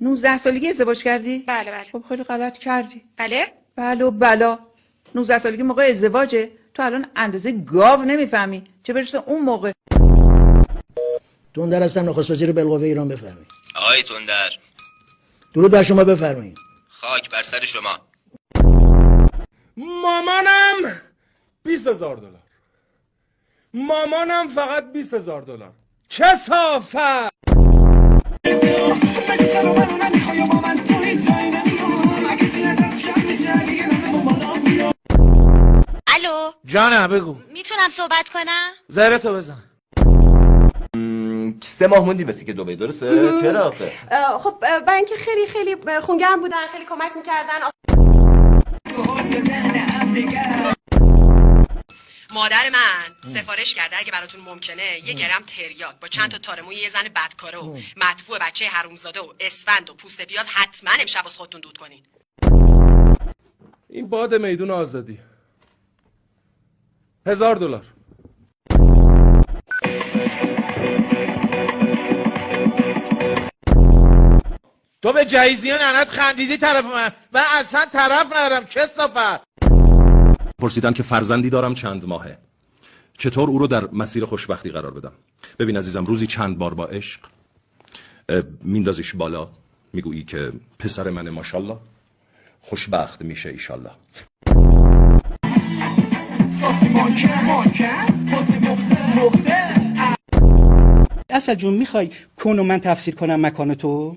نوزده سالگی ازدواج کردی؟ بله بله. خب خیلی غلط کردی. بله؟ بله و بلا. 19 سالگی موقع ازدواجه. تو الان اندازه گاو نمیفهمی، چه برسه اون موقع. تندر هستم، نخست وزیر بالقوه ایران، بفرمایید. آقای تندر، درود بر شما، بفرمایید. خاک بر سر شما. مامانم 20,000 دلار. مامانم فقط 20,000 دلار. کثافت. الو جانم بگو. میتونم صحبت کنم؟ زهرتو بزن. 3 ماه موندی بسی که دبی، درسته؟ چرا آخه؟ خب برای اینکه خیلی خونگرم بودن، خیلی کمک میکردن. مادر من سفارش کرده اگه براتون ممکنه یه گرم تریاک با چند تا تار موی یه زن بدکاره و مدفوع بچه حرومزاده و اسفند و پوست پیاز حتما امشب واسه خودتون دود کنین. این باد میدون آزادی. 1000 دلار. تو به جهیزیان ننت خندیدی طرف من اصلا طرف ندارم. کثافت. پرسیدن که فرزندی دارم چند ماهه، چطور او رو در مسیر خوشبختی قرار بدم. ببین عزیزم، روزی چند بار با عشق میندازیش بالا، میگویی که پسر من ماشالله خوشبخت میشه ایشالله. اسد جون، میخوای کونو من تفسیر کنم مکان تو؟